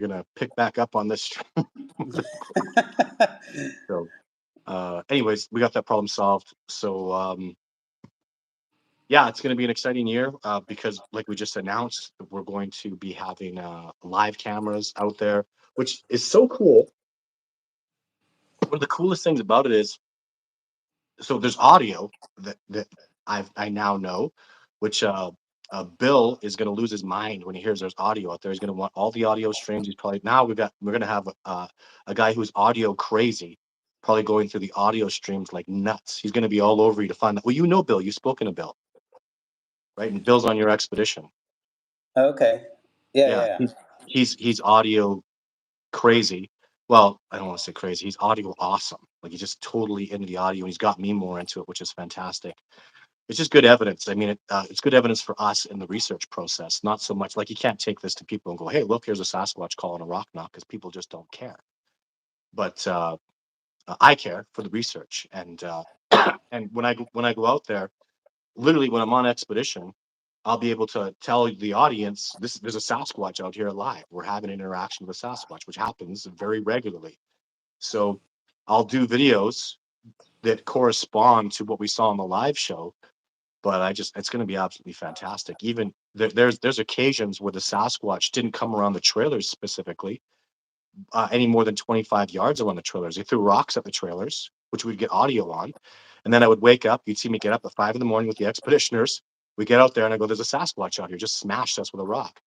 gonna pick back up on this. So, anyways, we got that problem solved. So, yeah, it's going to be an exciting year because, like we just announced, we're going to be having live cameras out there, which is so cool. One of the coolest things about it is, so there's audio that I now know, which Bill is going to lose his mind when he hears there's audio out there. He's going to want all the audio streams. He's probably now we're going to have a guy who's audio crazy, probably going through the audio streams like nuts. He's going to be all over you to find that. Well, you know Bill. You've spoken to Bill, right? And Bill's on your expedition. Okay. Yeah, Yeah, yeah, he's audio crazy. Well, I don't want to say crazy. He's audio awesome. Like he's just totally into the audio, and he's got me more into it, which is fantastic. It's just good evidence. I mean, it's good evidence for us in the research process. Not so much like you can't take this to people and go, "Hey, look, here's a Sasquatch calling a rock knock," because people just don't care. But I care for the research, and and when I go out there, literally when I'm on expedition, I'll be able to tell the audience this there's a Sasquatch out here live. We're having an interaction with a Sasquatch, which happens very regularly. So I'll do videos that correspond to what we saw on the live show, but it's going to be absolutely fantastic. Even there's occasions where the Sasquatch didn't come around the trailers specifically any more than 25 yards around the trailers. They threw rocks at the trailers, which we'd get audio on. And then I would wake up. You'd see me get up at 5 in the morning with the expeditioners. We get out there and I go, "There's a Sasquatch out here. Just smashed us with a rock."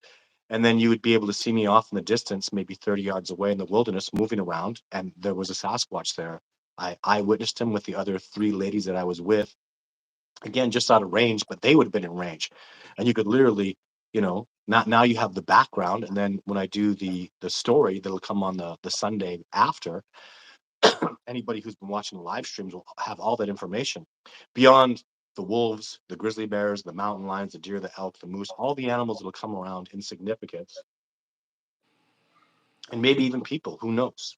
And then you would be able to see me off in the distance, maybe 30 yards away in the wilderness, moving around. And there was a Sasquatch there. I witnessed him with the other three ladies that I was with, again, just out of range, but they would have been in range. And you could literally, not now you have the background. And then when I do the story that'll come on the Sunday after, anybody who's been watching the live streams will have all that information beyond the wolves, the grizzly bears, the mountain lions, the deer, the elk, the moose, all the animals that will come around in significance, and maybe even people. Who knows?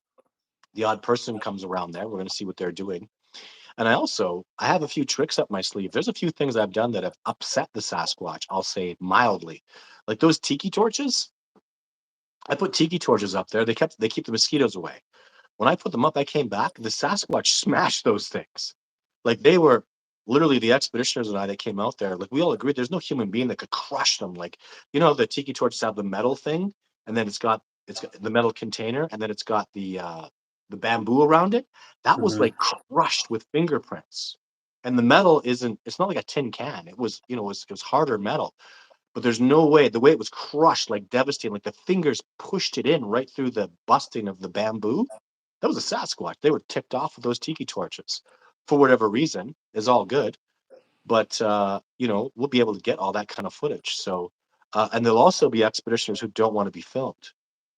The odd person comes around there. We're going to see what they're doing. And I have a few tricks up my sleeve. There's a few things I've done that have upset the Sasquatch. I'll say mildly, like those tiki torches. I put tiki torches up there. They keep the mosquitoes away. When I put them up, I came back. The Sasquatch smashed those things. Like they were literally the expeditioners and I that came out there. Like we all agreed, there's no human being that could crush them. Like the tiki torches have the metal thing, and then it's got the metal container, and then it's got the bamboo around it. That was yeah. like crushed with fingerprints. And the metal isn't. It's not like a tin can. It was harder metal. But there's no way. The way it was crushed, like devastating, like the fingers pushed it in right through the busting of the bamboo. That was a Sasquatch. They were ticked off with those tiki torches for whatever reason. Is all good, but we'll be able to get all that kind of footage. So, and there'll also be expeditioners who don't want to be filmed.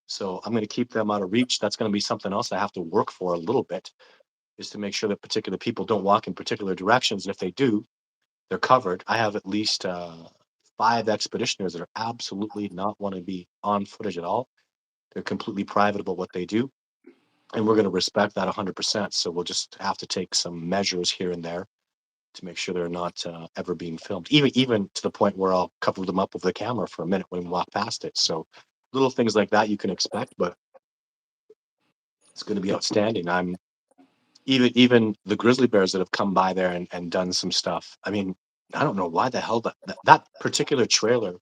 So I'm going to keep them out of reach. That's going to be something else I have to work for a little bit, is to make sure that particular people don't walk in particular directions. And if they do, they're covered. I have at least 5 expeditioners that are absolutely not want to be on footage at all. They're completely private about what they do, and we're going to respect that 100%. So we'll just have to take some measures here and there to make sure they're not ever being filmed, even to the point where I'll cover them up with the camera for a minute when we walk past it. So little things like that you can expect, but it's going to be outstanding. I'm even the grizzly bears that have come by there and done some stuff. I mean, I don't know why the hell that particular trailer,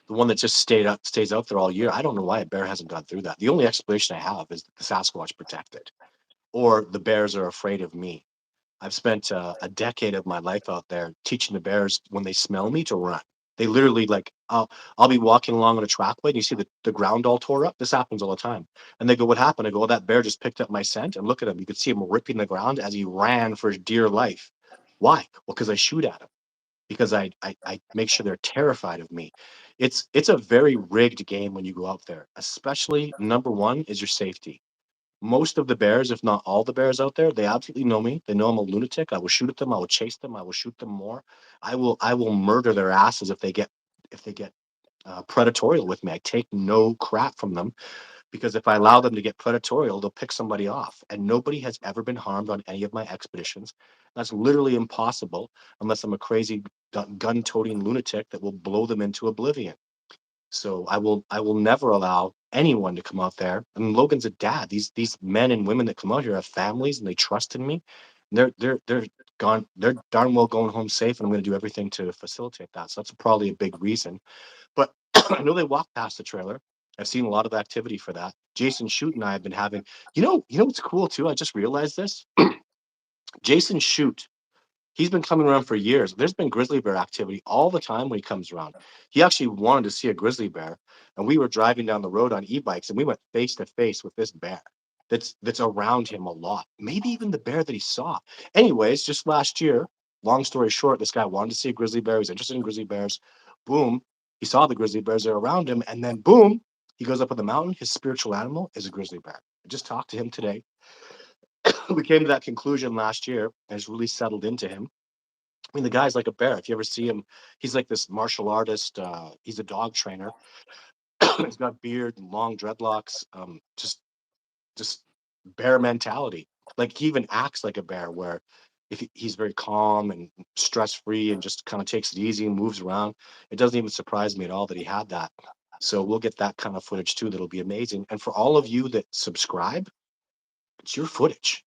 the one that just stays out there all year. I don't know why a bear hasn't gone through that. The only explanation I have is that the Sasquatch protected, or the bears are afraid of me. I've spent a decade of my life out there teaching the bears when they smell me to run. They literally like I'll be walking along on a trackway and you see the ground all tore up. This happens all the time. And they go, "What happened?" I go, "Well, that bear just picked up my scent." And look at him. You could see him ripping the ground as he ran for his dear life. Why? Well, because I shoot at him. Because I make sure they're terrified of me. It's a very rigged game when you go out there. Especially number one is your safety. Most of the bears, if not all the bears out there, they absolutely know me. They know I'm a lunatic. I will shoot at them. I will chase them. I will shoot them more. I will murder their asses if they get predatorial with me. I take no crap from them because if I allow them to get predatorial, they'll pick somebody off. And nobody has ever been harmed on any of my expeditions. That's literally impossible unless I'm a crazy gun-toting lunatic that will blow them into oblivion. So I will never allow anyone to come out there. And Logan's a dad. These men and women that come out here have families and they trust in me. And they're gone. They're darn well going home safe, and I'm going to do everything to facilitate that. So that's probably a big reason. But I know they walk past the trailer. I've seen a lot of activity for that. Jason Shoot and I have been having. You know what's cool too? I just realized this. Jason Shoot, he's been coming around for years. There's been grizzly bear activity all the time when he comes around. He actually wanted to see a grizzly bear, and we were driving down the road on e-bikes, and we went face to face with this bear that's around him a lot. Maybe even the bear that he saw. Anyways, just last year, long story short, this guy wanted to see a grizzly bear. He's interested in grizzly bears. Boom, he saw the grizzly bears that are around him, and then boom, he goes up on the mountain. His spiritual animal is a grizzly bear. I just talked to him today. We came to that conclusion last year, and it's really settled into him. I mean, the guy's like a bear. If you ever see him, he's like this martial artist. He's a dog trainer. He's got beard and long dreadlocks. Just bear mentality. Like he even acts like a bear, where if he's very calm and stress free and just kind of takes it easy and moves around. It doesn't even surprise me at all that he had that. So we'll get that kind of footage too. That'll be amazing. And for all of you that subscribe, it's your footage.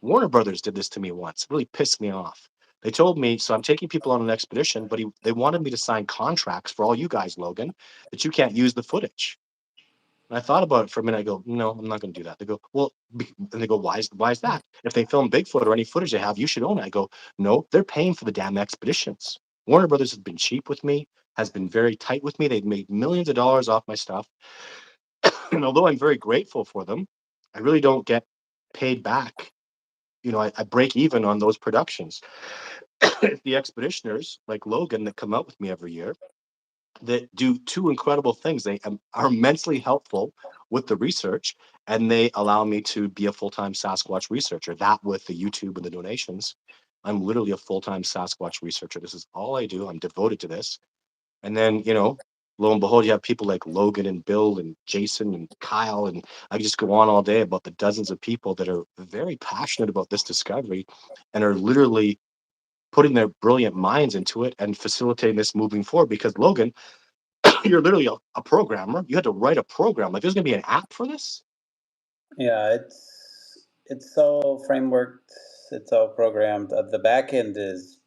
Warner Brothers did this to me once. It really pissed me off. They told me, so I'm taking people on an expedition, but they wanted me to sign contracts for all you guys, Logan, that you can't use the footage. And I thought about it for a minute. I go, no, I'm not going to do that. They go, well, and they go, why is that? If they film Bigfoot or any footage they have, you should own it. I go, no, they're paying for the damn expeditions. Warner Brothers has been cheap with me, has been very tight with me. They've made millions of dollars off my stuff. And although I'm very grateful for them, I really don't get paid back. I break even on those productions. The expeditioners like Logan that come out with me every year that do two incredible things. They are immensely helpful with the research, and they allow me to be a full-time Sasquatch researcher. That with the YouTube and the donations, I'm literally a full-time Sasquatch researcher. This is all I do. I'm devoted to this. And then, lo and behold, you have people like Logan and Bill and Jason and Kyle, and I could just go on all day about the dozens of people that are very passionate about this discovery and are literally putting their brilliant minds into it and facilitating this moving forward. Because Logan, you're literally a programmer. You had to write a program. Like there's gonna be an app for this. Yeah, it's all frameworked, it's all programmed. The back end is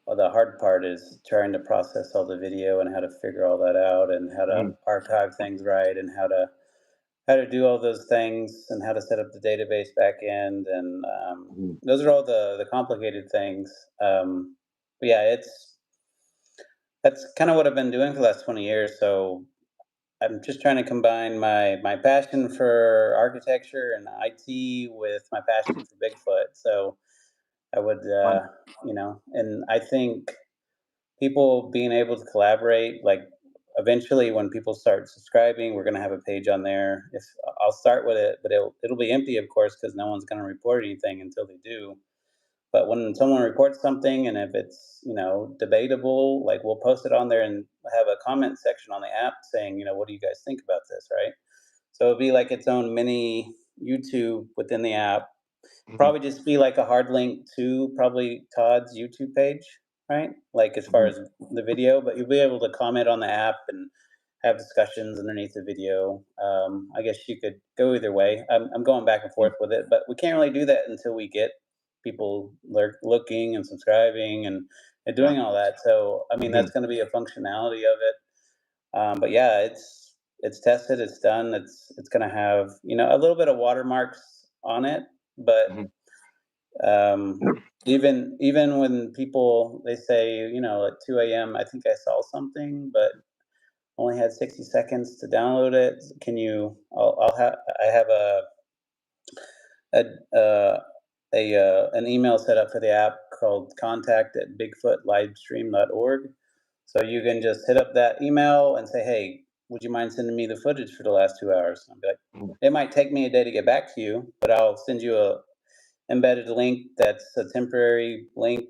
the hard part is trying to process all the video and how to figure all that out and how to Mhm, archive things right and how to do all those things and how to set up the database back end and mhm, those are all the complicated things. But yeah, that's kind of what I've been doing for the last 20 years. So I'm just trying to combine my passion for architecture and IT with my passion for Bigfoot. So I would, fun. and I think people being able to collaborate, like eventually when people start subscribing, we're going to have a page on there. If I'll start with it, but it'll be empty, of course, because no one's going to report anything until they do. But when someone reports something, and if it's debatable, like we'll post it on there and have a comment section on the app saying, what do you guys think about this, right? So it'll be like its own mini YouTube within the app. Mhm, Probably just be like a hard link to probably Todd's YouTube page, right? Like as far mhm, as the video, but you'll be able to comment on the app and have discussions underneath the video. I guess you could go either way. I'm going back and mhm. forth with it, but we can't really do that until we get people looking and subscribing and Yeah. doing all that. So, I mean, Mhm, that's going to be a functionality of it. But yeah, it's tested, it's done. It's going to have a little bit of watermarks on it, but mhm, even when people they say at 2 a.m. I think I saw something, but only had 60 seconds to download it. Can you? I'll have I have a an email set up for the app called contact at bigfootlivestream.org. So you can just hit up that email and say, hey, would you mind sending me the footage for the last 2 hours? I'll be like, mhm, it might take me a day to get back to you, but I'll send you a embedded link that's a temporary link,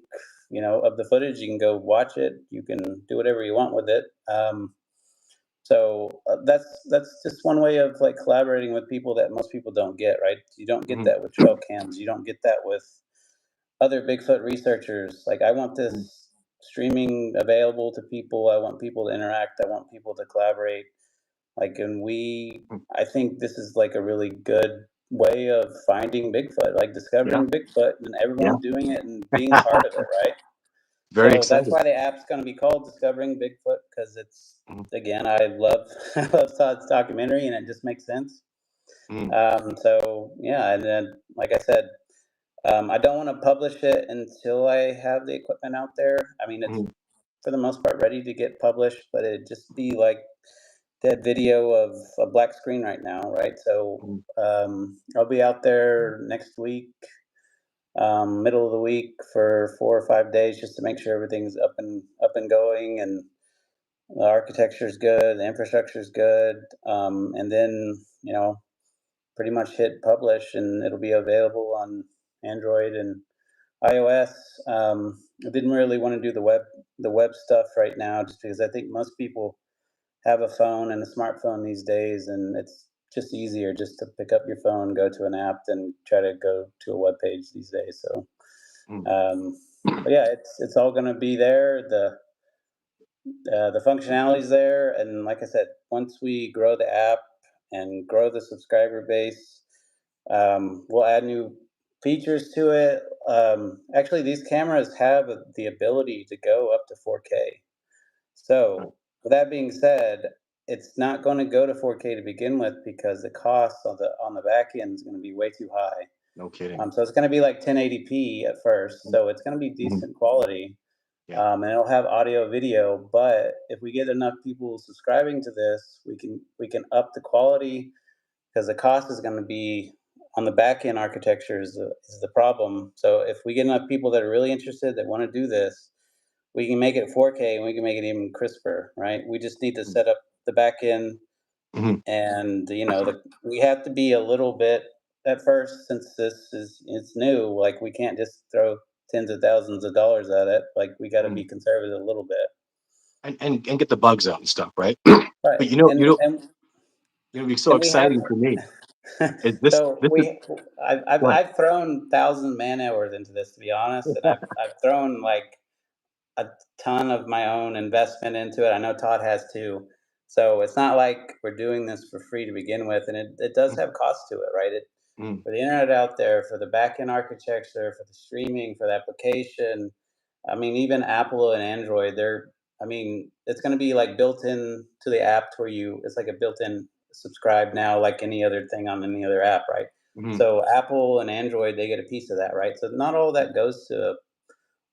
of the footage. You can go watch it. You can do whatever you want with it. So that's just one way of like collaborating with people that most people don't get. Right? You don't get mhm, that with trail cams. You don't get that with other Bigfoot researchers. Like I want mhm, this streaming available to people. I want people to interact. I want people to collaborate. Like, and Mm. I think this is like a really good way of finding Bigfoot, like Yeah, discovering Bigfoot and yeah. everyone doing it and being part of it, right? Very So that's excited. why the app's going to be called Discovering Bigfoot, because it's, Mhm, again, I love I love Todd's documentary and it just makes sense. mhm, So yeah, and then like I said, I don't want to publish it until I have the equipment out there. I mean, it's mhm, for the most part ready to get published, but it'd just be like that video of a black screen right now, right? So mhm, I'll be out there next week, middle of the week for 4 or 5 days, just to make sure everything's up and going, and the architecture is good, the infrastructure is good, and then pretty much hit publish, and it'll be available on Android and iOS. I didn't really want to do the web stuff right now, just because I think most people have a phone and a smartphone these days, and it's just easier just to pick up your phone, go to an app, than try to go to a web page these days. So, mhm, um, but yeah, it's all going to be there. The functionality's there, and like I said, once we grow the app and grow the subscriber base, we'll add new features to it. Actually, these cameras have the ability to go up to 4K. uh, So, with that being said, it's not going to go to 4K to begin with, because the cost on the back end is going to be way too high. no kidding. So it's going to be like 1080p at first. Mhm, So it's going to be mhm, decent quality, yeah. and it'll have audio, video. But if we get enough people subscribing to this, we can up the quality, because the cost is going to be on the back end architecture is the problem. So if we get enough people that are really interested, that want to do this, we can make it 4K and we can make it even crisper, right? We just need to Mhm, set up the back end, mhm, and we have to be a little bit at first, since it's new. Like, we can't just throw tens of thousands of dollars at it. Like, we got to mhm. be conservative a little bit, And get the bugs out and stuff, right? right? But it'd be so And we have exciting for me. Is this so this is we I've, I've what? I've thrown thousands of man hours into this, to be honest, and I've thrown like a ton of my own investment into it. I know Todd has too. So it's not like we're doing this for free to begin with, and it does have cost to it, right? Mhm, For the internet out there, for the back end architecture, for the streaming, for the application. I mean, even Apple and Android, I mean, it's going to be like built in to the app, to where it's like a built in subscribe now, like any other thing on any other app, right? mhm, So Apple and Android, they get a piece of that, right? So not all that goes to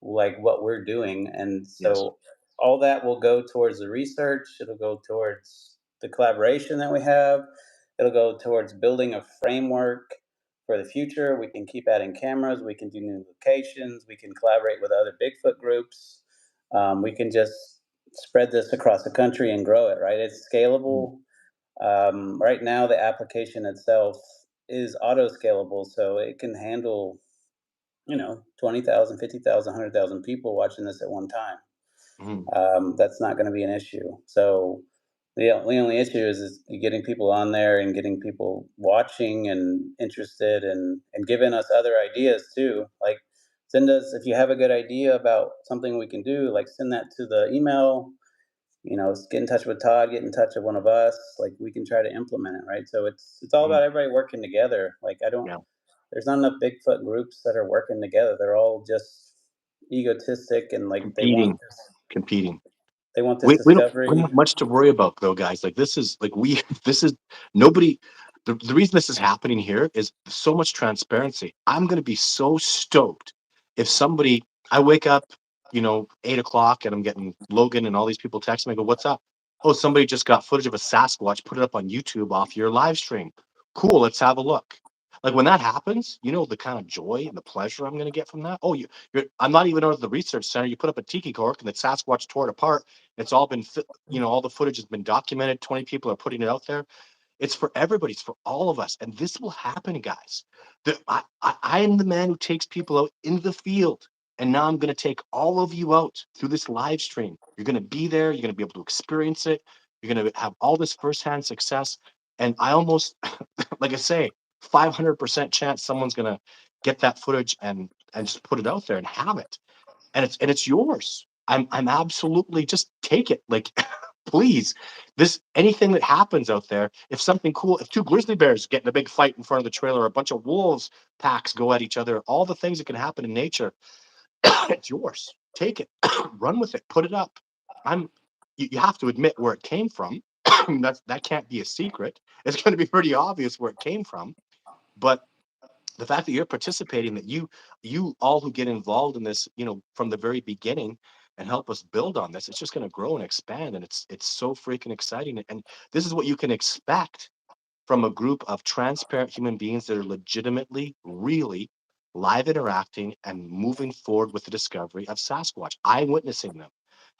like what we're doing. And yes. so all that will go towards the research, it'll go towards the collaboration that we have, it'll go towards building a framework for the future. We can keep adding cameras, we can do new locations, we can collaborate with other Bigfoot groups. We can just spread this across the country and grow it, right? It's Mhm, scalable. Right now, the application itself is auto scalable, so it can handle 20,000, 50,000, 100,000 people watching this at one time. mhm, That's not going to be an issue. So the only issue is getting people on there and getting people watching and interested, and giving us other ideas too. Like, send us, if you have a good idea about something we can do, like send that to the email. Get in touch with Todd, get in touch with one of us. Like, we can try to implement it, right? So it's all mhm, about everybody working together. Like, I don't yeah. there's not enough Bigfoot groups that are working together. They're all just egotistic, and like Competing, competing. they want this We don't discovery. have much to worry about though, guys. Like this is like we this is nobody the reason this is happening here is so much transparency. I'm gonna be so stoked if somebody I wake up, 8 o'clock and I'm getting Logan and all these people text me. I go, what's up? Oh, somebody just got footage of a Sasquatch, put it up on YouTube off your live stream. Cool, let's have a look. Like when that happens, the kind of joy and the pleasure I'm gonna get from that. Oh, I'm not even out of the research center. You put up a tiki cork and the Sasquatch tore it apart. It's all been, all the footage has been documented. 20 people are putting it out there. It's for everybody. It's for all of us. And this will happen, guys. I am the man who takes people out in the field. And now I'm going to take all of you out through this live stream. You're going to be there. You're going to be able to experience it. You're going to have all this firsthand success. And I almost, like I say, 500% chance someone's going to get that footage and just put it out there and have it, and it's yours. I'm absolutely just take it. Like Please, this anything that happens out there, if something cool, if two grizzly bears get in a big fight in front of the trailer, or a bunch of wolves packs go at each other, all the things that can happen in nature, it's yours. Take it, run with it, put it up. I'm. You have to admit where it came from. That can't be a secret. It's going to be pretty obvious where it came from. But the fact that you're participating, that you all who get involved in this, from the very beginning, and help us build on this, it's just going to grow and expand, and it's so freaking exciting. And this is what you can expect from a group of transparent human beings that are legitimately, really live interacting and moving forward with the discovery of Sasquatch, eyewitnessing them,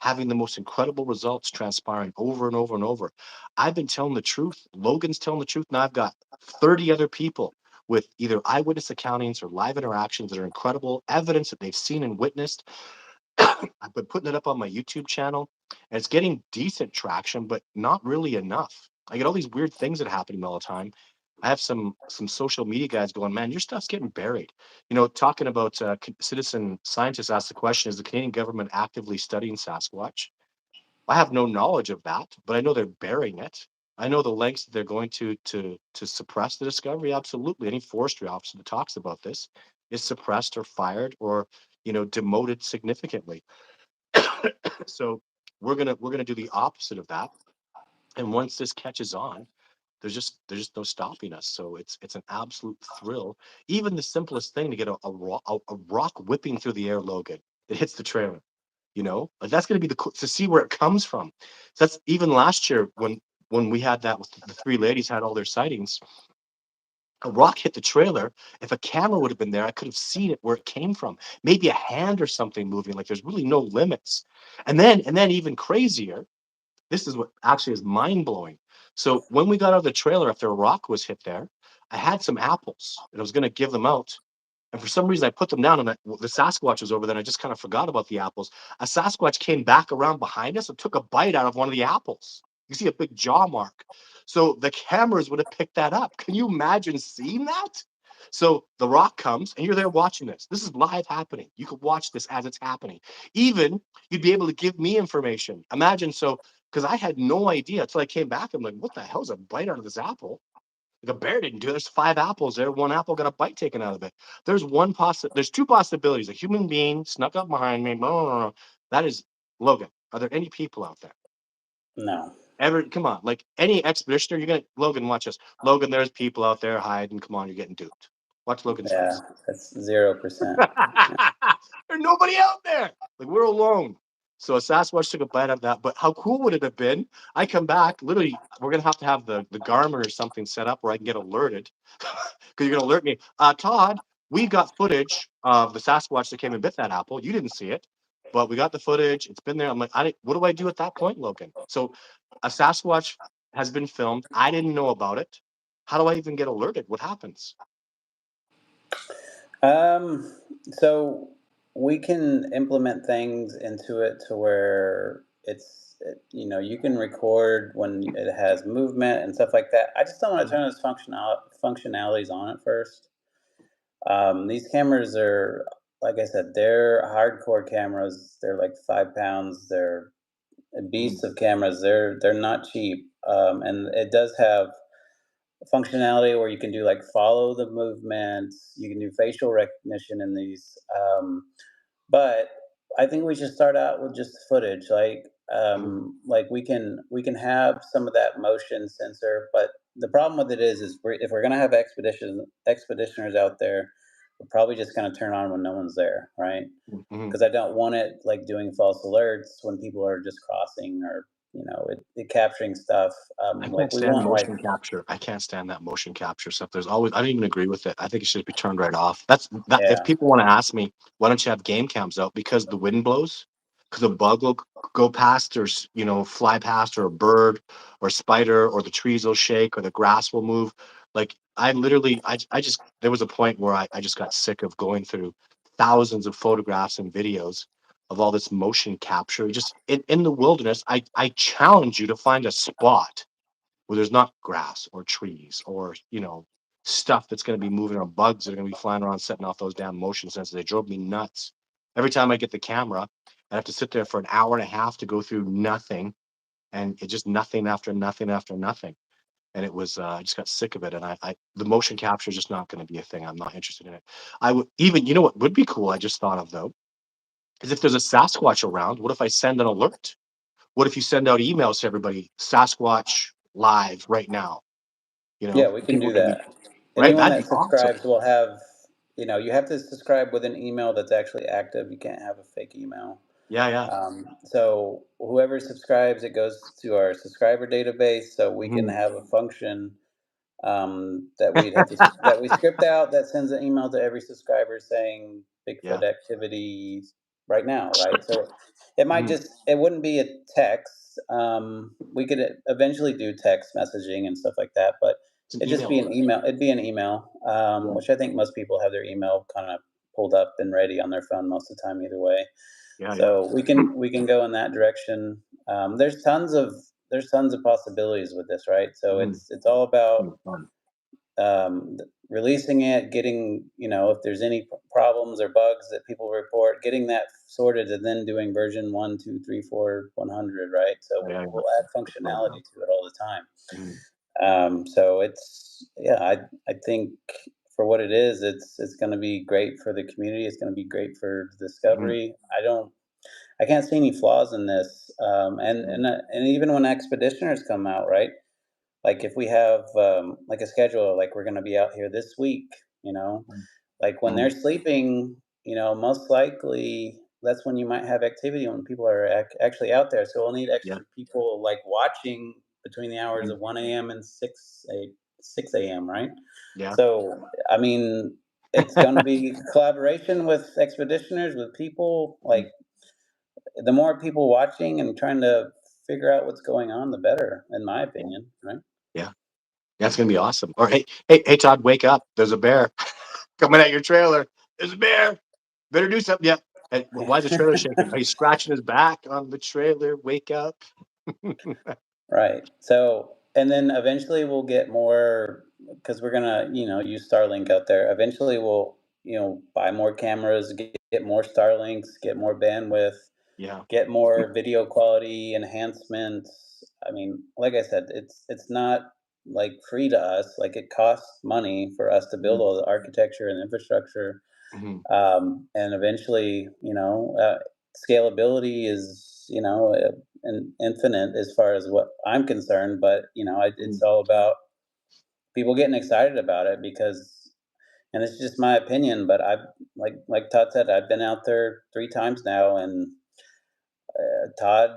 having the most incredible results transpiring over and over and over. I've been telling the truth. Logan's telling the truth. Now I've got 30 other people with either eyewitness accountings or live interactions that are incredible evidence that they've seen and witnessed. I've been putting it up on my YouTube channel, and it's getting decent traction, but not really enough. I get all these weird things that are happening all the time. I have some social media guys going, man, your stuff's getting buried. Talking about citizen scientists asked the question: is the Canadian government actively studying Sasquatch? I have no knowledge of that, but I know they're burying it. I know the lengths that they're going to suppress the discovery. Absolutely, any forestry officer that talks about this is suppressed or fired or demoted significantly. So we're gonna do the opposite of that. And once this catches on, there's just no stopping us. So it's an absolute thrill. Even the simplest thing to get a rock whipping through the air, Logan, that hits the trailer. Like that's gonna be to see where it comes from. So that's even last year when we had that with the three ladies had all their sightings. A rock hit the trailer. If a camera would have been there, I could have seen it where it came from. Maybe a hand or something moving. Like there's really no limits. And then even crazier, this is what actually is mind blowing. So when we got out of the trailer after a rock was hit there, I had some apples and I was going to give them out. And for some reason, I put them down, and the Sasquatch was over there. And I just kind of forgot about the apples. A Sasquatch came back around behind us and took a bite out of one of the apples. You see a big jaw mark. So the cameras would have picked that up. Can you imagine seeing that? So the rock comes, and you're there watching this. This is live happening. You could watch this as it's happening. Even you'd be able to give me information. Imagine so, because I had no idea until I came back. I'm like, what the hell's a bite out of this apple? The bear didn't do it. There's five apples there. One apple got a bite taken out of it. There's two possibilities. A human being snuck up behind me. Blah, blah, blah. That is Logan. Are there any people out there? No. Ever come on, like any expeditioner, you're gonna Logan, watch us. Logan, there's people out there hiding. Come on, you're getting duped. Watch Logan's Yeah, face. that's 0%. There's nobody out there. Like we're alone. So a Sasquatch took a bite out of that. But how cool would it have been? I come back, literally, we're gonna have the Garmin or something set up where I can get alerted. Because you're gonna alert me. Todd, we got footage of the Sasquatch that came and bit that apple. You didn't see it, but we got the footage. It's been there. I'm like, what do I do at that point, Logan? So a Sasquatch has been filmed. I didn't know about it. How do I even get alerted? What happens? Um, so we can implement things into it to where you can record when it has movement and stuff like that. I just don't want to turn those functionalities on at first. These cameras are, like I said, they're hardcore cameras. They're like 5 pounds. They're Mm, beasts of cameras. They're not cheap. And it does have functionality where you can do like follow the movements. You can do facial recognition in these. But I think we should start out with just footage. mm, Like we can have some of that motion sensor, but the problem with it is if we're gonna have expeditioners out there, we're probably just gonna turn on when no one's there, right? mm, mm. Because I don't want it like doing false alerts when people are just crossing or it capturing stuff. I Like can't we stand want like motion capture. I can't stand that motion capture stuff. I don't even agree with it. I think it should be turned right off. That's that. If yeah. people want to ask me, why don't you have game cams out? Because the wind blows, because a bug will go past or fly past, or a bird or a spider, or the trees will shake or the grass will move. Like I literally, I just there was a point where I just got sick of going through thousands of photographs and videos of all this motion capture. Just in the wilderness, I challenge you to find a spot where there's not grass or trees or stuff that's going to be moving, or bugs that are going to be flying around setting off those damn motion sensors. They drove me nuts. Every time I get the camera, I have to sit there for an hour and a half to go through nothing. and it just nothing after nothing after nothing. And it was I just got sick of it, and I the motion capture is just not going to be a thing. I'm not interested in it. I would even, you know what would be cool? I just thought of though is if there's a Sasquatch around. What if I send an alert? What if you send out emails to everybody? Sasquatch live right now. You Yeah, know, we can people do can be that. right. Anyone That'd that be awesome. subscribes will have, you have to subscribe with an email that's actually active. You can't have a fake email. Yeah, yeah. So whoever subscribes, it goes to our subscriber database, so we can Mhm. have a function that we'd have to that we script out that sends an email to every subscriber saying Yeah. Bigfoot activity right now, right? So it might Mhm. just it wouldn't be a text. We could eventually do text messaging and stuff like that, but It's an it'd just email be an alert. email. It'd be an email, Yeah. which I think most people have their email kind of pulled up and ready on their phone most of the time, either way. Yeah, yeah. So we can go in that direction. There's tons of possibilities with this, right? So Mhm. it's all about Fun. releasing it, getting, if there's any problems or bugs that people report, getting that sorted, and then doing version 1, 2, 3, 4, 100, right? So Yeah, we'll yeah. add functionality to it all the time. Mhm. So yeah, I think for what it is, it's going to be great for the community. It's going to be great for Mhm. discovery. I can't see any flaws in this. Mhm. And even when expeditioners come out, right? Like if we have like a schedule, like we're going to be out here this week, you know, Mhm. like when they're Mhm. sleeping, most likely that's when you might have activity when people are actually out there. So we'll need Yeah. extra people like watching between the hours Mhm. of 1 a.m. and 6 a.m., right? Yeah. So, I mean, it's going to be collaboration with expeditioners, with people. Like, Mhm. the more people watching and trying to figure out what's going on, the better, in my Yeah. opinion, right? Yeah. That's gonna be awesome. Or hey, hey, hey, Todd, wake up! There's a bear coming at your trailer. There's a bear. Better do something. Yeah. Hey, why is the trailer shaking? Are you scratching his back on the trailer? Wake up! Right. So, and then eventually we'll get more because we're gonna, use Starlink out there. Eventually we'll, buy more cameras, get more Starlinks, get more bandwidth, Yeah. get more video quality enhancements. I mean, like I said, it's not like free to us. Like it costs money for us to build Mhm. all the architecture and infrastructure, Mhm. and eventually, scalability is, an infinite as far as what I'm concerned. But it's Mhm. all about people getting excited about it because, and it's just my opinion, but I've like Todd said, I've been out there 3 times now, and Todd,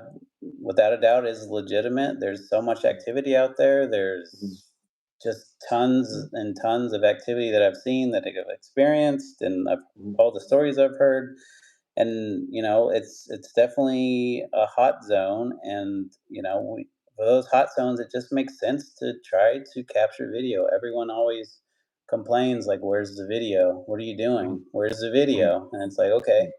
without a doubt, is legitimate. There's so much activity out there. Mhm. There's just tons and tons of activity that I've seen, that I've experienced, and Mhm. all the stories I've heard. And it's definitely a hot zone. And for those hot zones, it just makes sense to try to capture video. Everyone always complains like, "Where's the video? What are you Mhm. doing? Where's the Mhm. video?" And it's like, okay, Mhm.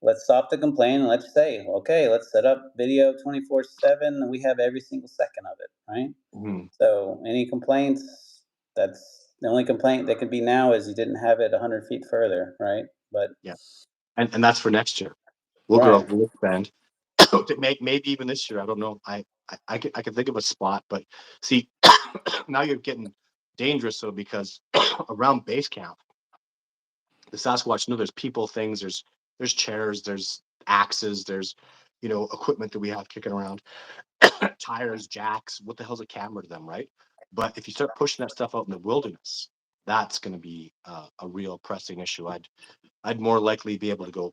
let's stop the complaint and let's say, okay, let's set up video 24/7, and we have every single second of it, right? Mhm. So any complaints, that's the only complaint that could be now is you didn't have it 100 feet further, right? But Yeah. And that's for next year. We'll grow. right. We'll expand. To make maybe even this year. I don't know. I could think of a spot, but see, now you're getting dangerous. So because around base camp, the Sasquatch know there's people, things, there's chairs, there's axes, there's equipment that we have kicking around, tires, jacks. What the hell's a camera to them, right? But if you start pushing that stuff out in the wilderness, that's going to be a real pressing issue. I'd more likely be able to go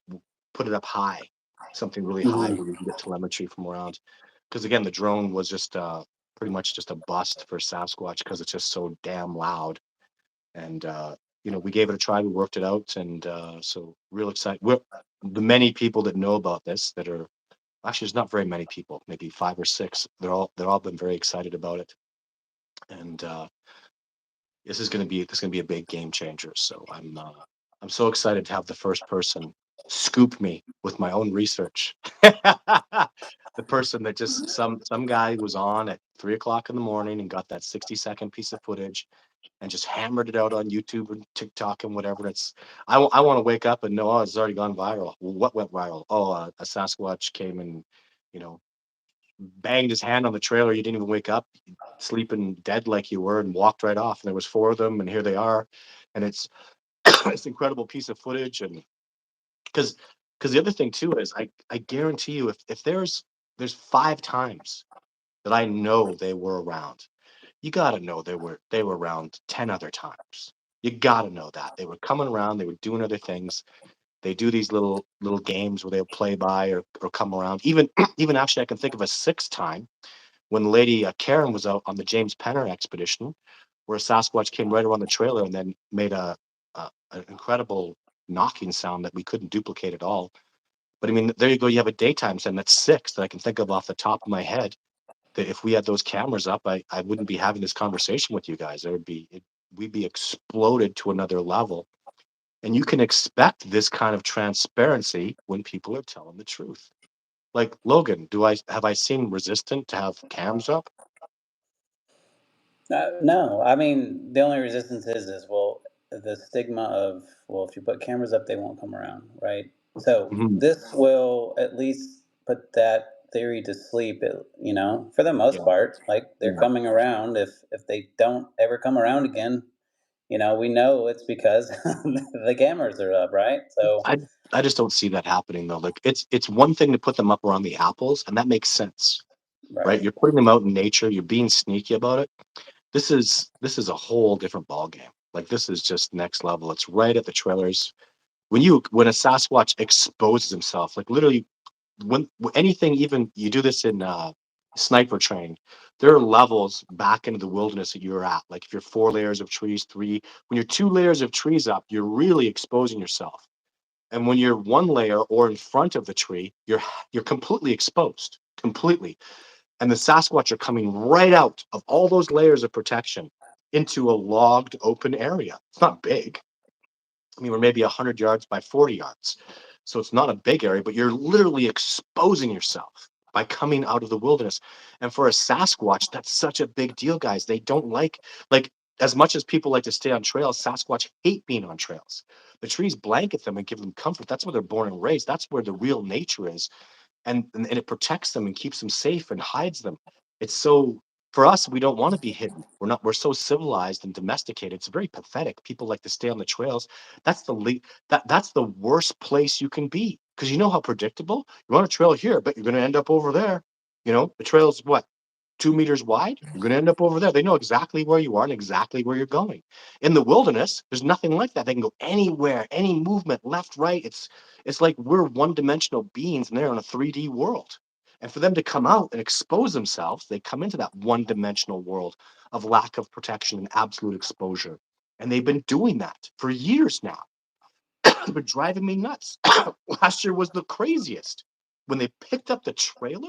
put it up high, something really high Mhm. where we can get telemetry from around. Because again, the drone was just pretty much just a bust for Sasquatch because it's just so damn loud. And we gave it a try. We worked it out, and so real excited. The many people that know about this that are actually there's not very many people, maybe five or six. They're all been very excited about it, and this is gonna be a big game changer. So I'm so excited to have the first person scoop me with my own research. The person that just some guy was on at 3 o'clock in the morning and got that 60-second piece of footage and just hammered it out on YouTube and TikTok and whatever. I want to wake up and know, it's already gone viral. Well, what went viral? Oh, a Sasquatch came and you know banged his hand on the trailer. You didn't even wake up, sleeping dead like you were, and walked right off. And there was four of them, and here they are. And it's this incredible piece of footage. And because the other thing too is I guarantee you, if there's 5 times that I know they were around, you got to know they were around 10 other times. You got to know that they were coming around, they were doing other things. They do these little games where they'll play by or come around. Even even actually, I can think of a sixth time when Lady Karen was out on the James Penner expedition, where a Sasquatch came right around the trailer and then made an incredible knocking sound that we couldn't duplicate at all. But I mean, there you go. You have a daytime sound. That's six that I can think of off the top of my head. That if we had those cameras up, I wouldn't be having this conversation with you guys. We'd be exploded to another level. And you can expect this kind of transparency when people are telling the truth. Like Logan, do I have I seen resistant to have cams up? No, I mean the only resistance is well the stigma of well if you put cameras up they won't come around, right? So Mhm. this will at least put that theory to sleep. For the Yeah, most part, like they're yeah. coming around. If they don't ever come around again, we know it's because the cameras are up, right? So I I just don't see that happening though. Like it's one thing to put them up around the apples, and that makes sense, right? right. You're putting them out in nature. You're being sneaky about it. This is a whole different ball game. Like this is just next level. It's right at the trailers. When a Sasquatch exposes himself, like literally when anything, even you do this in sniper training, there are levels back into the wilderness that you're at. Like if you're 4 layers of trees, three, when you're 2 layers of trees up, you're really exposing yourself. And when you're 1 layer or in front of the tree, you're completely exposed, completely. And the Sasquatch are coming right out of all those layers of protection into a logged open area. It's not big. I mean, we're maybe 100 yards by 40 yards. So it's not a big area, but you're literally exposing yourself by coming out of the wilderness. And for a Sasquatch, that's such a big deal, guys. They don't like, as much as people like to stay on trails, Sasquatch hate being on trails. The trees blanket them and give them comfort. That's where they're born and raised. That's where the real nature is, and it protects them and keeps them safe and hides them. It's so for us, we don't want to be hidden. We're so civilized and domesticated. It's very pathetic. People like to stay on the trails. That's the worst place you can be because you know how predictable. You're on a trail here, but you're going to end up over there. The trail's what, 2 meters wide? You're going to end up over there. They know exactly where you are and exactly where you're going. In the wilderness, there's nothing like that. They can go anywhere, any movement, left, right. It's like we're one-dimensional beings and they're in a 3D world. And for them to come out and expose themselves, they come into that one-dimensional world of lack of protection and absolute exposure. And they've been doing that for years now. It's been driving me nuts. Last year was the craziest. When they picked up the trailer,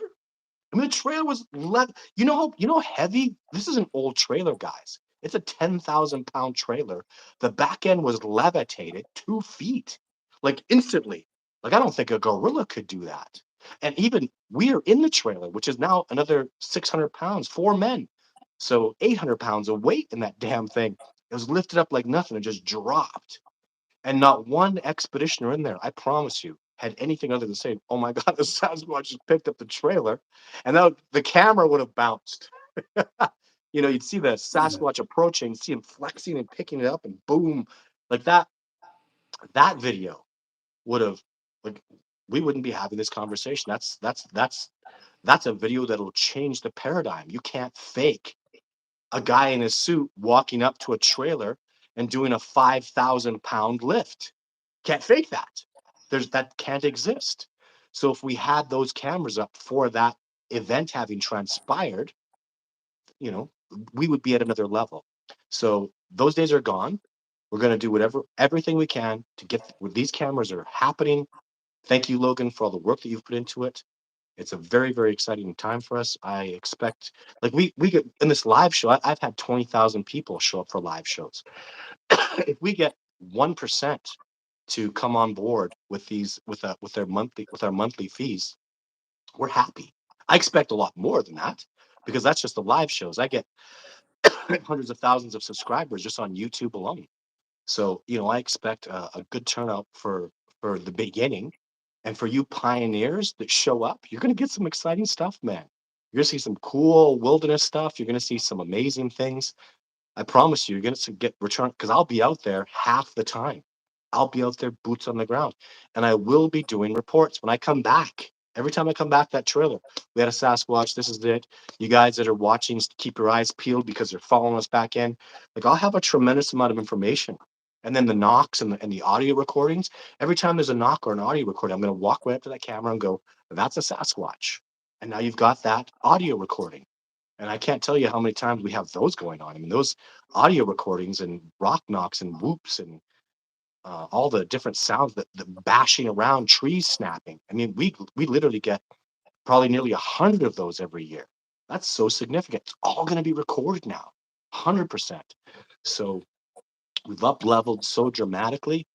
I mean, the trailer was you know how heavy this is. An old trailer, guys. It's a 10,000 pound trailer. The back end was levitated 2 feet, like instantly. Like I don't think a gorilla could do that. And even we are in the trailer, which is now another 600 pounds, 4 men. So 800 pounds of weight in that damn thing. It was lifted up like nothing and just dropped. And not one expeditioner in there, I promise you, had anything other than saying, "Oh my God, the Sasquatch just picked up the trailer," and then the camera would have bounced. You'd see the Sasquatch approaching, see him flexing and picking it up, and boom, like that. That video would have, like, we wouldn't be having this conversation. That's a video that'll change the paradigm. You can't fake a guy in a suit walking up to a trailer and doing a 5,000 pound lift. Can't fake that. That can't exist. So if we had those cameras up for that event having transpired, you know, we would be at another level. So those days are gone. We're going to do everything we can to get these cameras are happening. Thank you, Logan, for all the work that you've put into it. It's a very, very exciting time for us. I expect, like we get in this live show. I've had 20,000 people show up for live shows. If we get 1% to come on board with these with our monthly fees, we're happy. I expect a lot more than that because that's just the live shows. I get hundreds of thousands of subscribers just on YouTube alone. So, I expect a good turnout for the beginning, and for you pioneers that show up, you're going to get some exciting stuff, man. You're gonna see some cool wilderness stuff. You're gonna see some amazing things. I promise you, you're going to get return because I'll be out there half the time. I'll be out there boots on the ground and I will be doing reports when I come back. Every time I come back that trailer, we had a Sasquatch. This is it. You guys that are watching, keep your eyes peeled because they're following us back in. Like I'll have a tremendous amount of information. And then the knocks and the audio recordings. Every time there's a knock or an audio recording, I'm going to walk right up to that camera and go, that's a Sasquatch. And now you've got that audio recording. And I can't tell you how many times we have those going on. I mean, those audio recordings and rock knocks and whoops and all the different sounds that the bashing around, trees snapping. I mean, we literally get probably nearly 100 of those every year. That's so significant. It's all going to be recorded now, 100%. So we've up leveled so dramatically,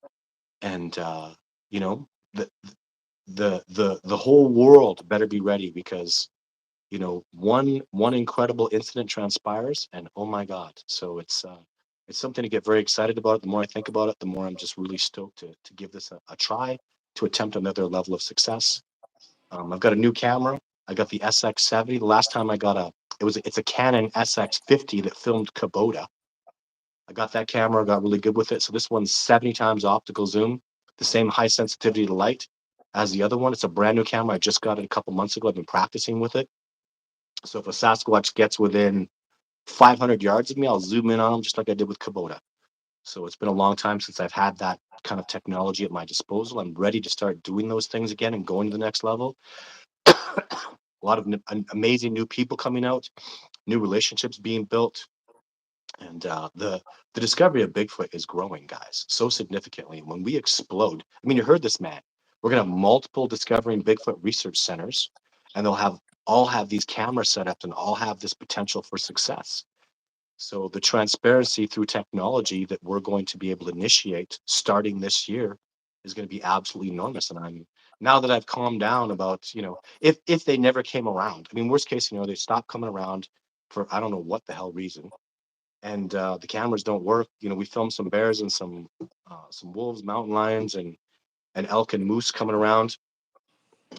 and you know, the the whole world better be ready because one incredible incident transpires, and oh my god. So it's something to get very excited about. The more I think about it, the more I'm just really stoked to give this a try, to attempt another level of success. I've got a new camera. I got the SX70. The last time I got it's a Canon SX50 that filmed Kubota. I got that camera, got really good with it. So this one's 70 times optical zoom, the same high sensitivity to light as the other one. It's a brand new camera. I just got it a couple months ago. I've been practicing with it. So if a Sasquatch gets within 500 yards of me, I'll zoom in on them just like I did with Kubota. So it's been a long time since I've had that kind of technology at my disposal. I'm ready to start doing those things again and going to the next level. A lot of amazing new people coming out, new relationships being built, and the discovery of Bigfoot is growing, guys, so significantly. When we explode, I mean, you heard this man. We're gonna have multiple discovering Bigfoot research centers, and they'll have all have these camera setups and all have this potential for success. So the transparency through technology that we're going to be able to initiate starting this year is going to be absolutely enormous. And I'm now that I've calmed down about, if they never came around. I mean, worst case scenario, they stop coming around for I don't know what the hell reason, and the cameras don't work. We filmed some bears and some wolves, mountain lions, and elk and moose coming around,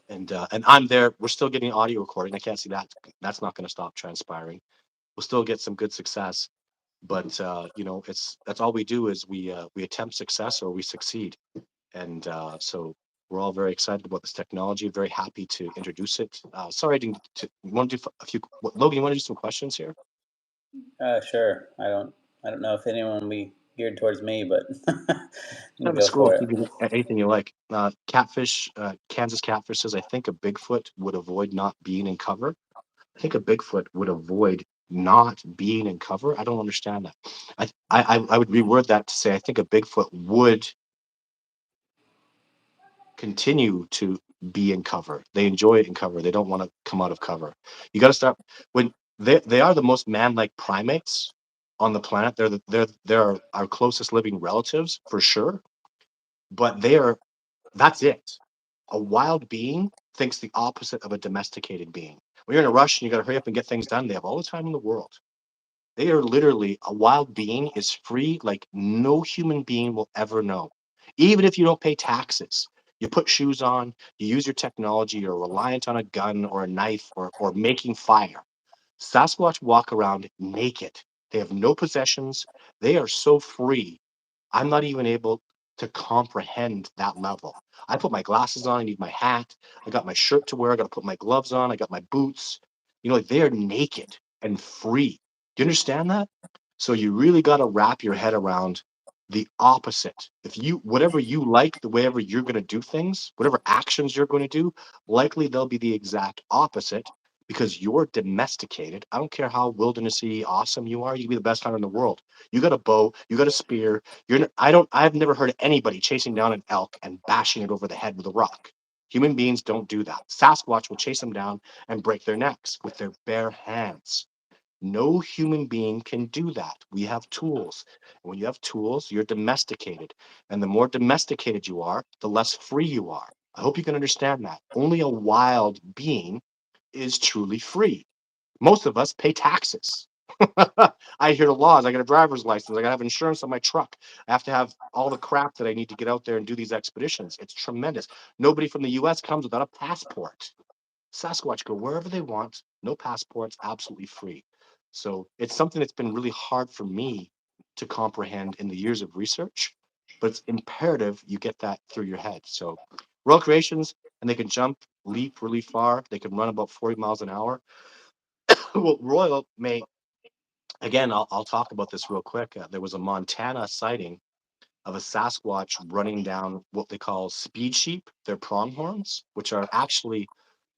and I'm there. We're still getting audio recording. I can't see that. That's not going to stop transpiring. We'll still get some good success, but it's that's all we do is we attempt success or we succeed, and so we're all very excited about this technology. Very happy to introduce it. Sorry, I didn't. You want to do a few? Logan, you want to do some questions here? Sure. I don't know if anyone will be geared towards me, but Have a go scroll for it. through anything you like. Catfish, Kansas Catfish says, I think a Bigfoot would avoid not being in cover. I think a Bigfoot would avoid not being in cover. I don't understand that. I would reword that to say I think a Bigfoot would continue to be in cover. They enjoy it in cover. They don't want to come out of cover. You got to start when they are the most man-like primates on the planet. They're our closest living relatives for sure, but that's it. A wild being thinks the opposite of a domesticated being. When you're in a rush and you got to hurry up and get things done, they have all the time in the world. They are literally a wild being is free like no human being will ever know. Even if you don't pay taxes, you put shoes on, you use your technology, you're reliant on a gun or a knife or making fire. Sasquatch walk around naked. They have no possessions. They are so free. I'm not even able to comprehend that level. I put my glasses on, I need my hat, I got my shirt to wear, I got to put my gloves on, I got my boots. Like they are naked and free. Do you understand that? So you really got to wrap your head around the opposite. If you, whatever you like, the whatever you're going to do things, whatever actions you're going to do, likely they'll be the exact opposite because you're domesticated. I don't care how wildernessy awesome you are. You can be the best hunter in the world. You got a bow, you got a spear. I've never heard anybody chasing down an elk and bashing it over the head with a rock. Human beings don't do that. Sasquatch will chase them down and break their necks with their bare hands. No human being can do that. We have tools. And when you have tools, you're domesticated. And the more domesticated you are, the less free you are. I hope you can understand that. Only a wild being is truly free. Most of us pay taxes. I hear the laws. I got a driver's license. I got to have insurance on my truck. I have to have all the crap that I need to get out there and do these expeditions. It's tremendous. Nobody from the US comes without a passport. Sasquatch go wherever they want, no passports, absolutely free. So it's something that's been really hard for me to comprehend in the years of research, but it's imperative you get that through your head. So Royal Creations, and they can jump, leap really far. They can run about 40 miles an hour. Well, Royal may, again, I'll talk about this real quick. There was a Montana sighting of a Sasquatch running down what they call speed sheep. They're pronghorns, which are actually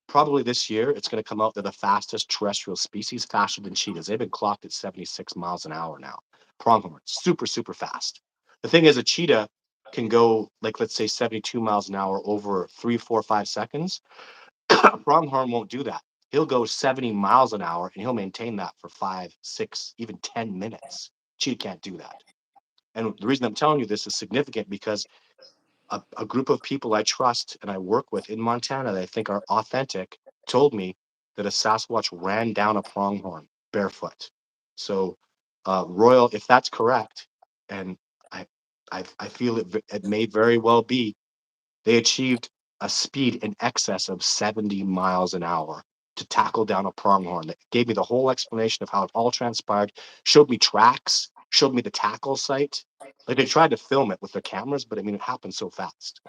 probably this year it's going to come out. They're the fastest terrestrial species, faster than cheetahs. They've been clocked at 76 miles an hour now. Pronghorns, super, super fast. The thing is, a cheetah can go, like, let's say 72 miles an hour over 3, 4, 5 seconds. A pronghorn won't do that. He'll go 70 miles an hour and he'll maintain that for 5, 6, even 10 minutes. Cheetah can't do that. And the reason I'm telling you this is significant because a group of people I trust and I work with in Montana that I think are authentic told me that a Sasquatch ran down a pronghorn barefoot. So, Royal, if that's correct, and I, I feel it may very well be, they achieved a speed in excess of 70 miles an hour to tackle down a pronghorn. That gave me the whole explanation of how it all transpired, showed me tracks, showed me the tackle site. Like they tried to film it with their cameras, but I mean, it happened so fast.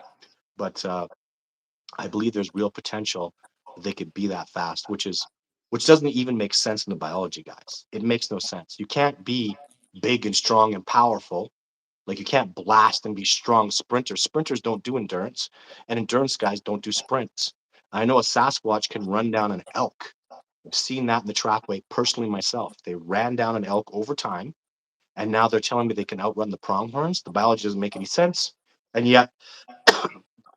But I believe there's real potential that they could be that fast, which doesn't even make sense in the biology, guys. It makes no sense. You can't be big and strong and powerful, like you can't blast and be strong sprinters. Sprinters don't do endurance, and endurance guys don't do sprints. I know a Sasquatch can run down an elk. I've seen that in the trackway personally myself. They ran down an elk over time, and now they're telling me they can outrun the pronghorns. The biology doesn't make any sense, and yet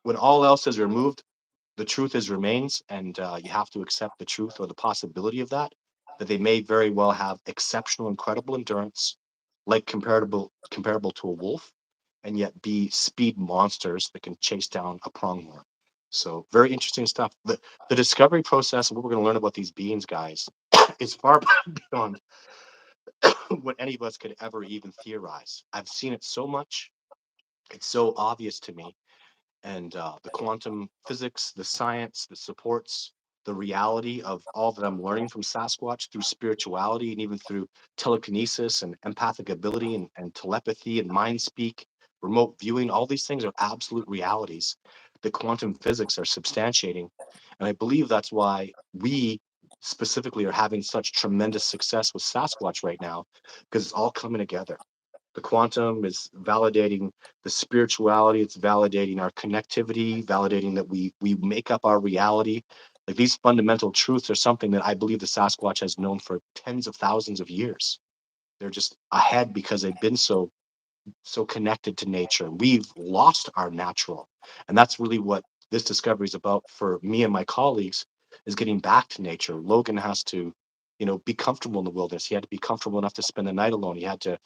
when all else is removed, the truth is remains, and you have to accept the truth or the possibility of that. That they may very well have exceptional, incredible endurance, like comparable to a wolf, and yet be speed monsters that can chase down a pronghorn. So very interesting stuff. The discovery process and what we're going to learn about these beings, guys, is far beyond what any of us could ever even theorize. I've seen it so much; it's so obvious to me, and the quantum physics, the science that supports the reality of all that I'm learning from Sasquatch through spirituality and even through telekinesis and empathic ability and telepathy and mind speak, remote viewing, all these things are absolute realities that quantum physics are substantiating. And I believe that's why we specifically are having such tremendous success with Sasquatch right now, because it's all coming together. The quantum is validating the spirituality, it's validating our connectivity, validating that we make up our reality. Like these fundamental truths are something that I believe the Sasquatch has known for tens of thousands of years. They're just ahead because they've been so connected to nature. We've lost our natural. And that's really what this discovery is about for me and my colleagues, is getting back to nature. Logan has to, be comfortable in the wilderness. He had to be comfortable enough to spend the night alone. He had to,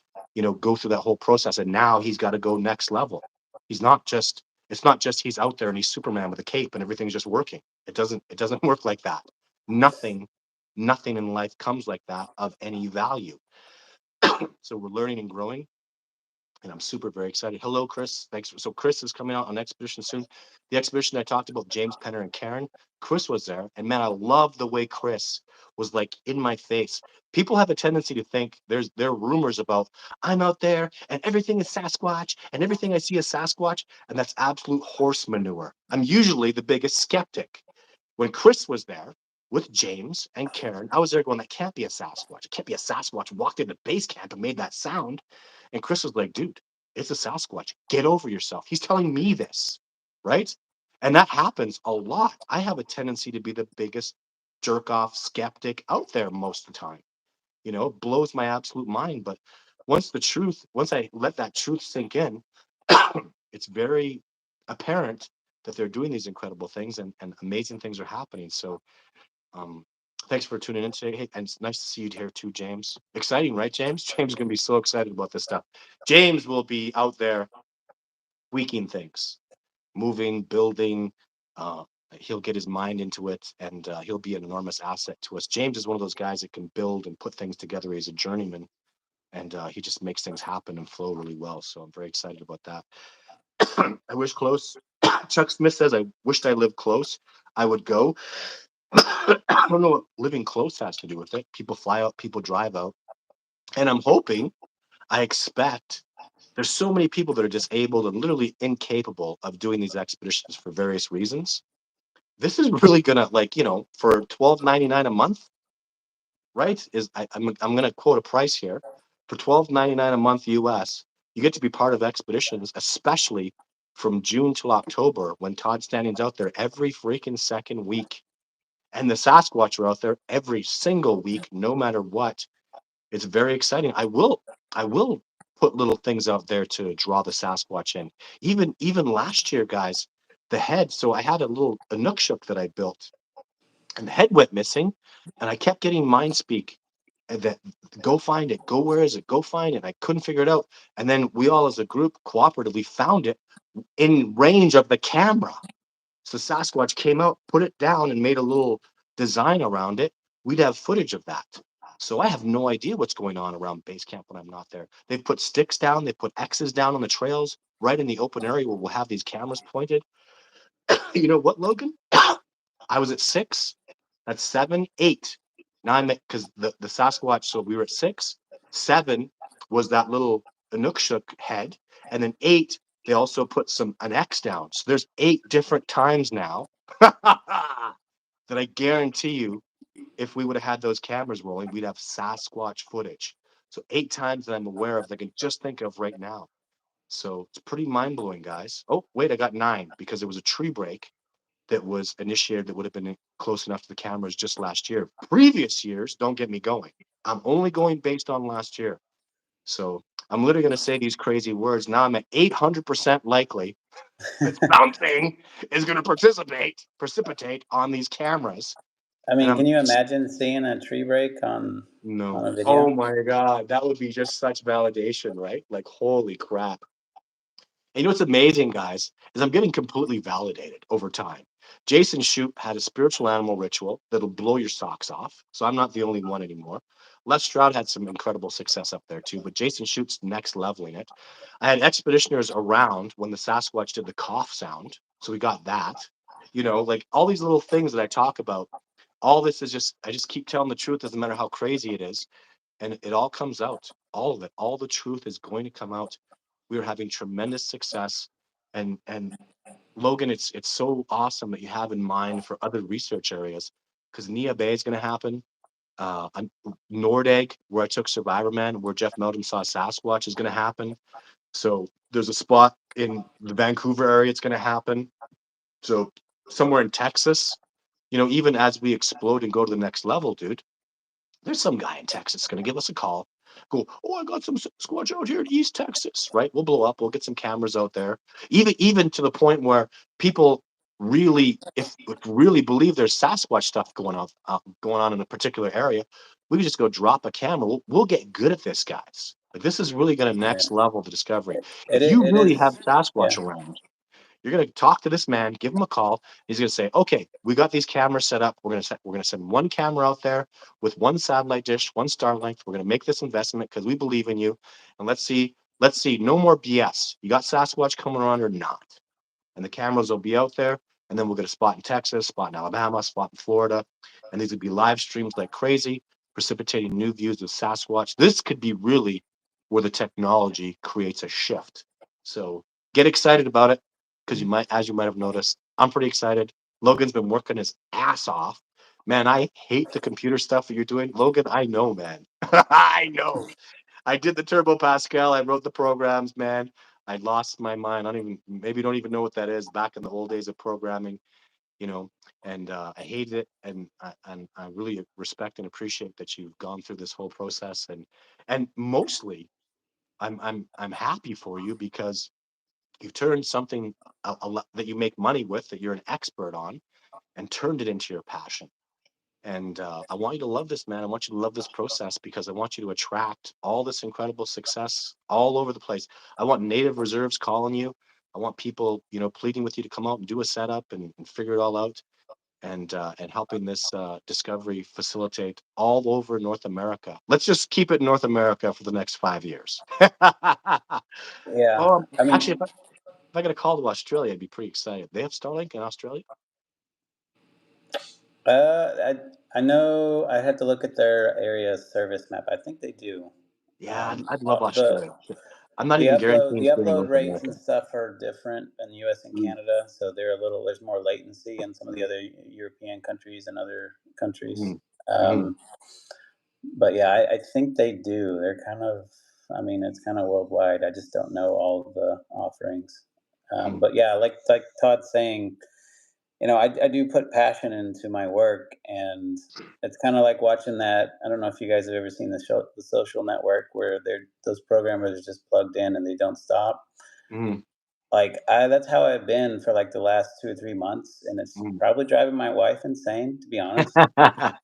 go through that whole process. And now he's got to go next level. He's not just, it's not just he's out there and he's Superman with a cape and everything's just working. It doesn't work like that. Nothing, nothing in life comes like that of any value. So we're learning and growing, and I'm super very excited. Hello, Chris. Thanks. So Chris is coming out on expedition soon. The expedition I talked about, James Penner and Karen, Chris was there, and man, I love the way Chris was like in my face. People have a tendency to think there are rumors about I'm out there and everything is Sasquatch and everything I see is Sasquatch, and that's absolute horse manure. I'm usually the biggest skeptic. When Chris was there with James and Karen, I was there going, that can't be a Sasquatch. It can't be a Sasquatch. Walked into base camp and made that sound. And Chris was like, dude, it's a Sasquatch. Get over yourself. He's telling me this, right? And that happens a lot. I have a tendency to be the biggest jerk off skeptic out there most of the time. It blows my absolute mind. But once I let that truth sink in, it's very apparent that they're doing these incredible things and amazing things are happening. So um, thanks for tuning in today. Hey, and it's nice to see you here too, James. Exciting, right, James? James is going to be so excited about this stuff. James will be out there tweaking things, moving, building. Uh, he'll get his mind into it, and he'll be an enormous asset to us. James is one of those guys that can build and put things together. He's a journeyman, and he just makes things happen and flow really well. So I'm very excited about that. I wish close. Chuck Smith says, I wished I lived close. I would go. I don't know what living close has to do with it. People fly out, people drive out, and I'm hoping, I expect there's so many people that are disabled and literally incapable of doing these expeditions for various reasons. This is really gonna, like, for 12.99 a month, right? I'm gonna quote a price here. For 12.99 a month US, you get to be part of expeditions, especially from June till October when Todd Stanning's out there every freaking second week. And the Sasquatch are out there every single week, no matter what. It's very exciting. I will put little things out there to draw the Sasquatch in. Even last year, guys, the head. So I had a Nookshuk that I built, and the head went missing, and I kept getting mind speak that go find it, go where is it, go find it. I couldn't figure it out, and then we all as a group cooperatively found it in range of the camera. So Sasquatch came out, put it down, and made a little design around it. We'd have footage of that. So I have no idea what's going on around base camp when I'm not there. They've put sticks down, they put X's down on the trails, right in the open area where we'll have these cameras pointed. You know what, Logan? I was at 6. That's 7, 8. Now I'm at, because the Sasquatch, so we were at 6. 7 was that little Inukshuk head. And then 8, they also put an X down. So there's 8 different times now that I guarantee you, if we would have had those cameras rolling, we'd have Sasquatch footage. So 8 times that I'm aware of that I can just think of right now. So it's pretty mind blowing, guys. Oh, wait, I got 9 because there was a tree break that was initiated that would have been close enough to the cameras just last year. Previous years, don't get me going. I'm only going based on last year. So I'm literally going to say these crazy words. Now I'm at 800% likely that something is going to precipitate on these cameras. I And mean, I'm can you imagine seeing a tree break on a no. Oh video? my God. That would be just such validation, right? Like, holy crap. And you know what's amazing, guys, is I'm getting completely validated over time. Jason Shoup had a spiritual animal ritual that'll blow your socks off. So I'm not the only one anymore. Les Stroud had some incredible success up there too, but Jason Shoup's next leveling it. I had expeditioners around when the Sasquatch did the cough sound. So we got that. Like all these little things that I talk about, all this is just, I just keep telling the truth, doesn't matter how crazy it is. And it all comes out. All of it. All the truth is going to come out. We are having tremendous success. And Logan, it's so awesome that you have in mind for other research areas, because Nia Bay is going to happen. Nordegg, where I took Survivor Man, where Jeff Meldon saw Sasquatch, is going to happen. So there's a spot in the Vancouver area it's going to happen. So somewhere in Texas, even as we explode and go to the next level, dude, there's some guy in Texas going to give us a call. Go, oh, I got some Sasquatch out here in East Texas, right? We'll blow up. We'll get some cameras out there. Even to the point where people really, if really believe there's Sasquatch stuff going on in a particular area, we can just go drop a camera. We'll get good at this, guys. Like this is really going to Yeah, next level the discovery. it If you it really have is. Sasquatch Yeah, around, you're going to talk to this man, give him a call. He's going to say, "Okay, we got these cameras set up. We're going to send one camera out there with one satellite dish, one Starlink. We're going to make this investment because we believe in you, and let's see, no more BS. You got Sasquatch coming around or not?" And the cameras will be out there, and then we'll get a spot in Texas, spot in Alabama, spot in Florida, and these would be live streams like crazy, precipitating new views of Sasquatch. This could be really where the technology creates a shift. So get excited about it, because as you might have noticed, I'm pretty excited. Logan's been working his ass off. Man, I hate the computer stuff that you're doing. Logan, I know, man. I know. I did the Turbo Pascal. I wrote the programs, man. I lost my mind. I don't even maybe don't even know what that is. Back in the old days of programming, you know, and I hated it. And I really respect and appreciate that you've gone through this whole process. And mostly, I'm happy for you because you've turned something that you make money with, that you're an expert on, and turned it into your passion. And I want you to love this, man. I want you to love this process because I want you to attract all this incredible success all over the place. I want native reserves calling you. I want people, pleading with you to come out and do a setup and figure it all out, and helping this discovery facilitate all over North America. Let's just keep it in North America for the next 5 years. yeah. Oh, I actually, mean, if I get a call to Australia, I'd be pretty excited. They have Starlink in Australia? I know I had to look at their area service map. I think they do. Yeah, I'd love The Australia. I'm not even guaranteeing the it's going to upload North rates and America. stuff are different in the US and Mm, Canada, so there's more latency in some of the mm, other European countries and other countries. mhm, mhm, Um, but yeah, I think they do. They're kind of, I mean, it's kind of worldwide. I just don't know all of the offerings. mhm, But yeah, like Todd's saying, I do put passion into my work, and it's kind of like watching that. I don't know if you guys have ever seen the show, The Social Network, where those programmers are just plugged in and they don't stop. mhm, Like that's how I've been for like the last 2 or 3 months, and it's mhm. probably driving my wife insane, to be honest. You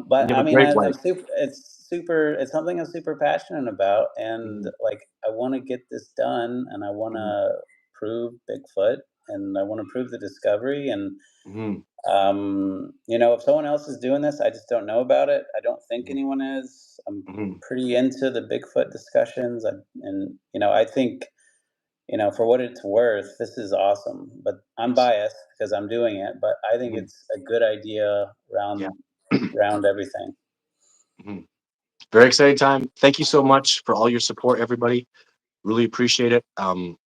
But have I a mean, great wife. it's something I'm super passionate about, and Mhm, like I want to get this done, and I want mhm, to prove Bigfoot, and I want to prove the discovery, and mhm, if someone else is doing this, I just don't know about it. I don't think mhm, anyone is. I'm mhm. pretty into the Bigfoot discussions, and I think for what it's worth, this is awesome. But I'm Yes. biased because I'm doing it. But I think Mhm. it's a good idea Yeah. round everything. Mhm. Very exciting time. Thank you so much for all your support, everybody. Really appreciate it. And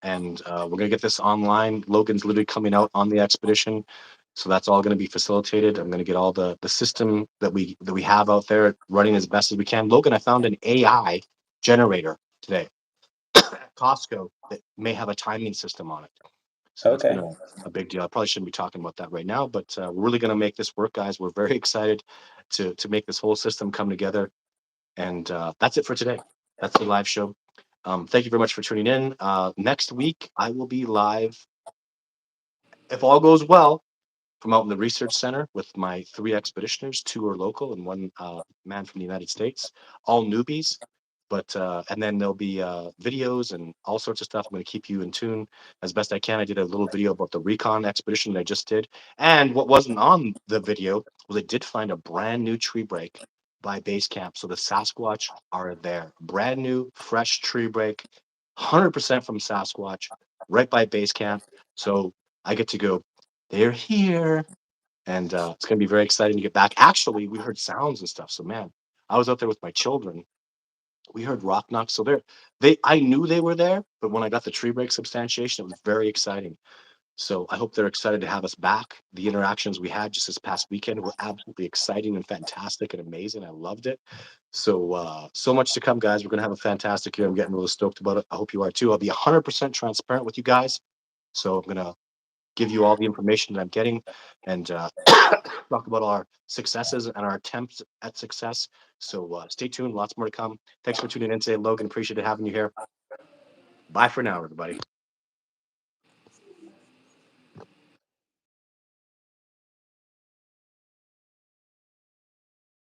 we're gonna get this online. Logan's literally coming out on the expedition, so that's all gonna be facilitated. I'm gonna get all the system that we have out there running as best as we can. Logan, I found an AI generator today at Costco that may have a timing system on it. So that's been Okay. a big deal. I probably shouldn't be talking about that right now, but we're really gonna make this work, guys. We're very excited to make this whole system come together. And that's it for today. That's the live show. Thank you very much for tuning in. Next week, I will be live, if all goes well, from out in the research center with my 3 expeditioners. 2 are local and 1 man from the United States, all newbies. But and then there'll be videos and all sorts of stuff. I'm going to keep you in tune as best I can. I did a little video about the recon expedition that I just did, and what wasn't on the video was I did find a brand new tree break by base camp. So the Sasquatch are there, brand new, fresh tree break, 100% from Sasquatch, right by base camp. So I get to go. They're here, and it's going to be very exciting to get back. Actually, we heard sounds and stuff. So man, I was out there with my children. We heard rock knocks. So I knew they were there, but when I got the tree break substantiation, it was very exciting. So I hope they're excited to have us back. The interactions we had just this past weekend were absolutely exciting and fantastic and amazing. I loved it. So so much to come, guys. We're gonna have a fantastic year. I'm getting really stoked about it. I hope you are too. I'll be 100% transparent with you guys. So I'm gonna give you all the information that I'm getting, and talk about all our successes and our attempts at success. So stay tuned. Lots more to come. Thanks for tuning in today, Logan. Appreciate having you here. Bye for now, everybody.